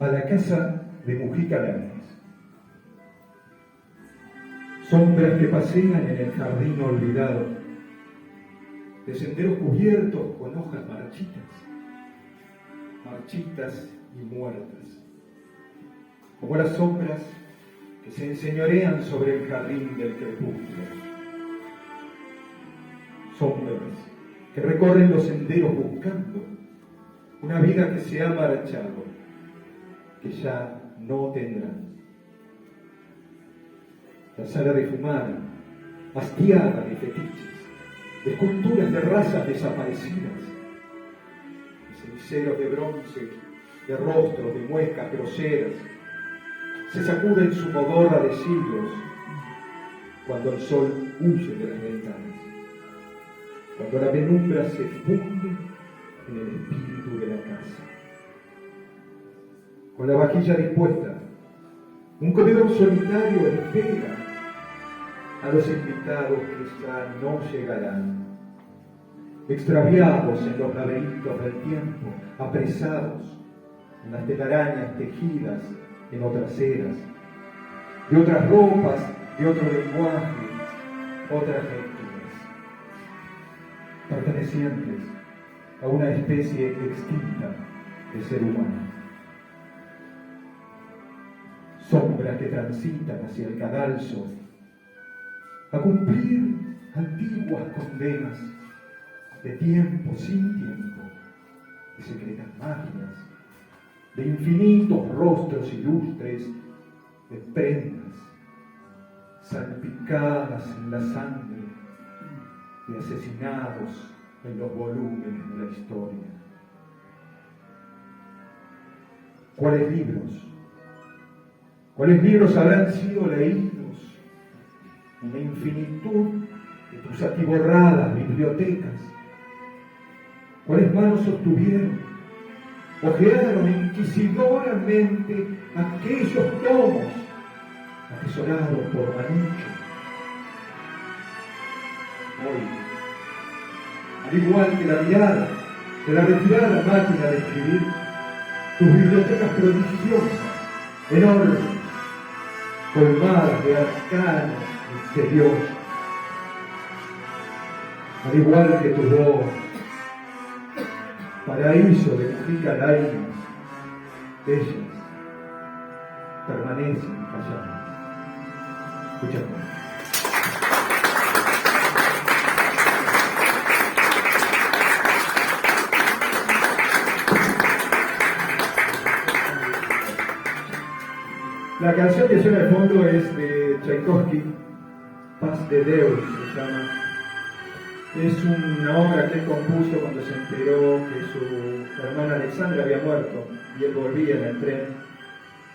a la casa de Mujica Lainez. Sombras que pasean en el jardín olvidado, de senderos cubiertos con hojas marchitas y muertas, como las sombras que se enseñorean sobre el jardín del crepúsculo. Sombras que recorren los senderos buscando una vida que se ha marchado, que ya no tendrán. La sala de fumar, hastiada de fetiches, de esculturas de razas desaparecidas, de ceniceros de bronce, de rostros, de muecas groseras, se sacuden su modorra de siglos cuando el sol huye de las ventanas, cuando la penumbra se funde en el espíritu de la casa. Con la vajilla dispuesta, un comedor solitario espera a los invitados que ya no llegarán, extraviados en los laberintos del tiempo, apresados en las telarañas tejidas en otras eras, de otras ropas, de otro lenguaje, otras lecturas, pertenecientes a una especie extinta de ser humano. Sombras que transitan hacia el cadalso a cumplir antiguas condenas de tiempo sin tiempo, de secretas magias, de infinitos rostros ilustres, de prendas salpicadas en la sangre, de asesinados en los volúmenes de la historia. ¿Cuáles libros habrán sido leídos en la infinitud de tus atiborradas bibliotecas? ¿Cuáles manos sostuvieron, ojearon inquisidoramente aquellos tomos atesorados por Manucho? Hoy, al igual que la mirada de la retirada máquina de escribir, tus bibliotecas prodigiosas, enormes, colmadas de arcanos misteriosos, al igual que tu voz, paraíso de Mujica Lainez, ellas permanecen calladas. Escuchamos. La canción que suena de fondo es de Tchaikovsky, Paz de Deus se llama. Es una obra que él compuso cuando se enteró que su hermana Alexandra había muerto y él volvía en el tren.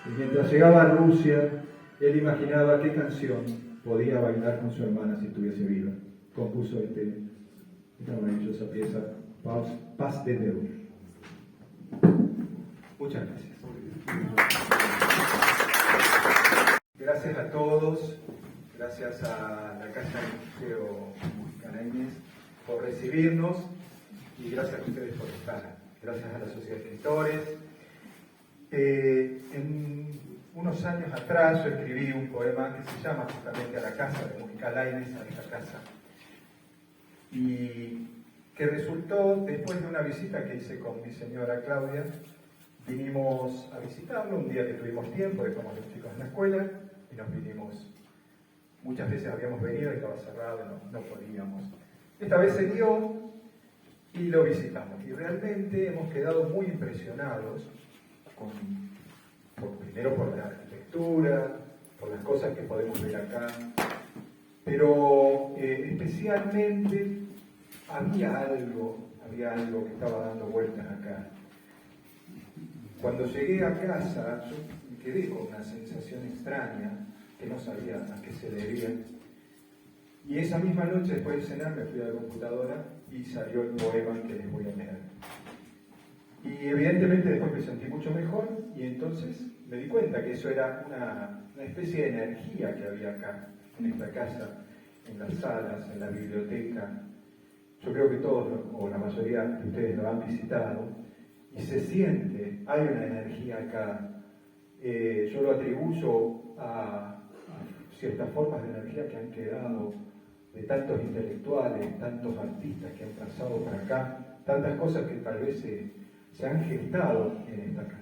Y mientras llegaba a Rusia, él imaginaba qué canción podía bailar con su hermana si estuviese viva. Compuso esta maravillosa pieza, Paz de Deus. Muchas gracias. Gracias a todos, gracias a la Casa del Museo Mujica Lainez por recibirnos y gracias a ustedes por estar. Gracias a la Sociedad de Escritores. En unos años atrás yo escribí un poema que se llama justamente A la Casa de Mujica Lainez, a esta casa, y que resultó después de una visita que hice con mi señora Claudia. Vinimos a visitarlo un día que tuvimos tiempo, dejamos a los chicos en la escuela y nos vinimos. Muchas veces habíamos venido y estaba cerrado, no podíamos. Esta vez se dio y lo visitamos. Y realmente hemos quedado muy impresionados primero por la arquitectura, por las cosas que podemos ver acá, pero especialmente había algo que estaba dando vueltas acá. Cuando llegué a casa, yo me quedé con una sensación extraña que no sabía a qué se debía. Y esa misma noche, después de cenar, me fui a la computadora y salió el poema que les voy a leer. Y evidentemente después me sentí mucho mejor y entonces me di cuenta que eso era una especie de energía que había acá, en esta casa, en las salas, en la biblioteca. Yo creo que todos, o la mayoría de ustedes lo han visitado. y se siente, hay una energía acá. Yo lo atribuyo a ciertas formas de energía que han quedado de tantos intelectuales, tantos artistas que han pasado por acá, tantas cosas que tal vez se han gestado en esta casa.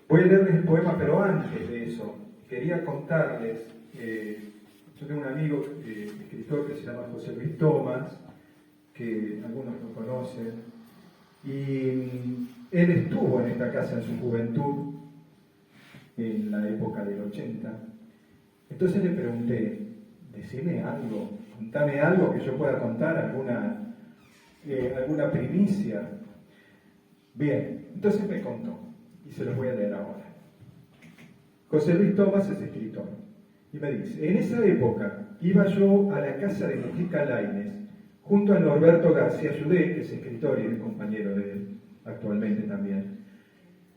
Voy a leerles el poema, pero antes de eso, quería contarles, yo tengo un amigo, escritor que se llama José Luis Tomás, que algunos lo conocen, y él estuvo en esta casa en su juventud, en la época del 80. Entonces le pregunté, decime algo, contame algo que yo pueda contar, alguna primicia. Bien, entonces me contó, y se los voy a leer ahora. José Luis Tomás es escritor, y me dice, en esa época iba yo a la casa de Mujica Lainez, junto a Norberto García Judé, que es escritor y es compañero de él actualmente también.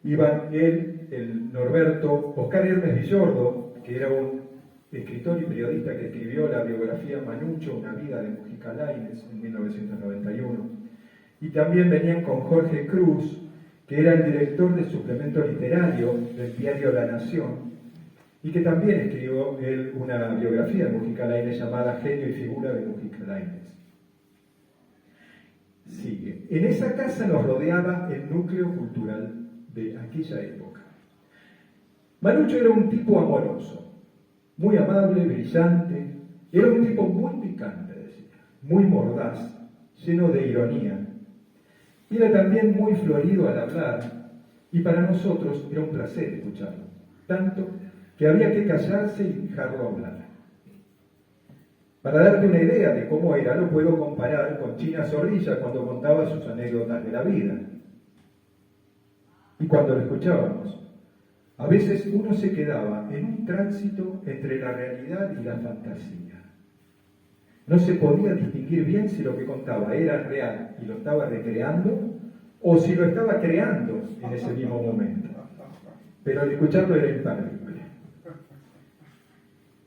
Iban él, el Norberto, Oscar Hermes Villordo, que era un escritor y periodista que escribió la biografía Manucho, una vida de Mujica Lainez, en 1991. Y también venían con Jorge Cruz, que era el director del suplemento literario del diario La Nación, y que también escribió él una biografía de Mujica Lainez llamada Genio y figura de Mujica Lainez. Sigue. En esa casa nos rodeaba el núcleo cultural de aquella época. Manucho era un tipo amoroso, muy amable, brillante, era un tipo muy picante, decía, muy mordaz, lleno de ironía. Era también muy florido al hablar, y para nosotros era un placer escucharlo, tanto que había que callarse y dejarlo hablar. Para darte una idea de cómo era, lo puedo comparar con China Zorrilla cuando contaba sus anécdotas de la vida. Y cuando lo escuchábamos, a veces uno se quedaba en un tránsito entre la realidad y la fantasía. No se podía distinguir bien si lo que contaba era real y lo estaba recreando, o si lo estaba creando en ese mismo momento. Pero al escucharlo era imperdible.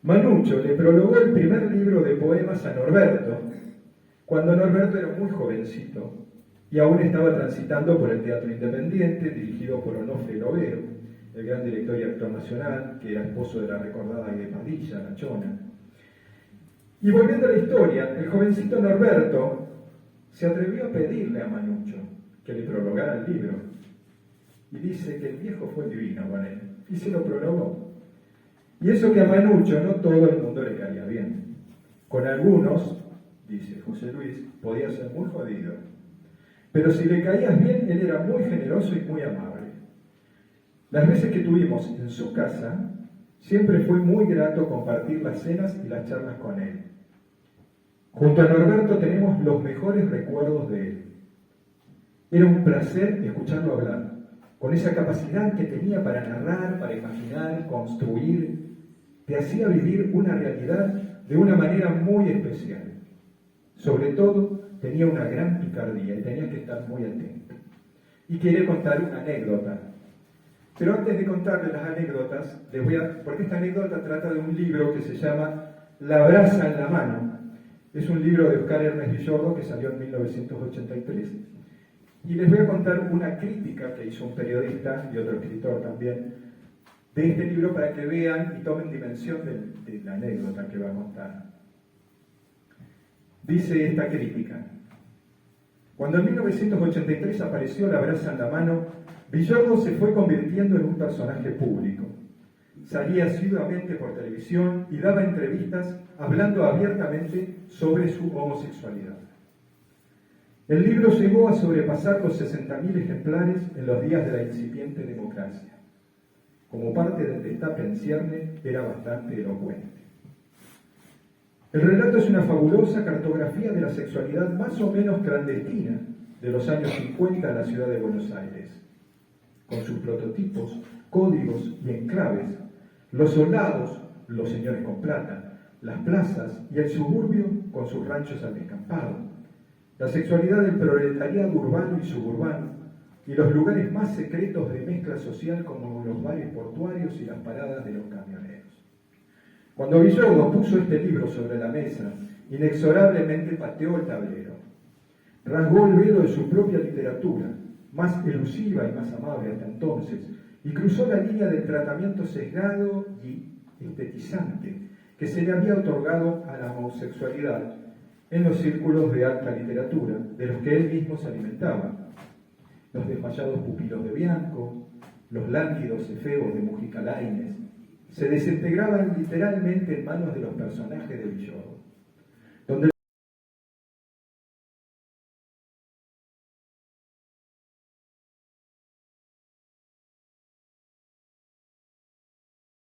Manucho le prologó el primer libro de poemas a Norberto, cuando Norberto era muy jovencito y aún estaba transitando por el Teatro Independiente, dirigido por Onofre Lovero, el gran director y actor nacional, que era esposo de la recordada Aide Padilla, la Chona. Y volviendo a la historia, el jovencito Norberto se atrevió a pedirle a Manucho que le prologara el libro. Y dice que el viejo fue divino con él, y se lo prologó. Y eso que a Manucho no todo el mundo le caía bien. Con algunos, dice José Luis, podía ser muy jodido. Pero si le caías bien, él era muy generoso y muy amable. Las veces que tuvimos en su casa, siempre fue muy grato compartir las cenas y las charlas con él. Junto a Norberto tenemos los mejores recuerdos de él. Era un placer escucharlo hablar, con esa capacidad que tenía para narrar, para imaginar, construir. Te hacía vivir una realidad de una manera muy especial. Sobre todo, tenía una gran picardía y tenías que estar muy atento. Y quiere contar una anécdota. Pero antes de contarles las anécdotas, porque esta anécdota trata de un libro que se llama La brasa en la mano. Es un libro de Oscar Hermes Villordo que salió en 1983. Y les voy a contar una crítica que hizo un periodista y otro escritor también de este libro para que vean y tomen dimensión de la anécdota que va a contar. Dice esta crítica: cuando en 1983 apareció La brasa en la mano, Villordo se fue convirtiendo en un personaje público. Salía asiduamente por televisión y daba entrevistas hablando abiertamente sobre su homosexualidad. El libro llegó a sobrepasar los 60.000 ejemplares en los días de la incipiente democracia. Como parte del destape en cierne, era bastante elocuente. El relato es una fabulosa cartografía de la sexualidad más o menos clandestina de los años 50 en la ciudad de Buenos Aires, con sus prototipos, códigos y enclaves, los soldados, los señores con plata, las plazas y el suburbio con sus ranchos al descampado, la sexualidad del proletariado urbano y suburbano, y los lugares más secretos de mezcla social como los bares portuarios y las paradas de los camioneros. Cuando Villordo puso este libro sobre la mesa, inexorablemente pateó el tablero. Rasgó el velo de su propia literatura, más elusiva y más amable hasta entonces, y cruzó la línea del tratamiento sesgado y estetizante que se le había otorgado a la homosexualidad en los círculos de alta literatura, de los que él mismo se alimentaba. Los desmayados pupilos de Bianco, los lánguidos efebos de Mujica Lainez, se desintegraban literalmente en manos de los personajes de Villoro.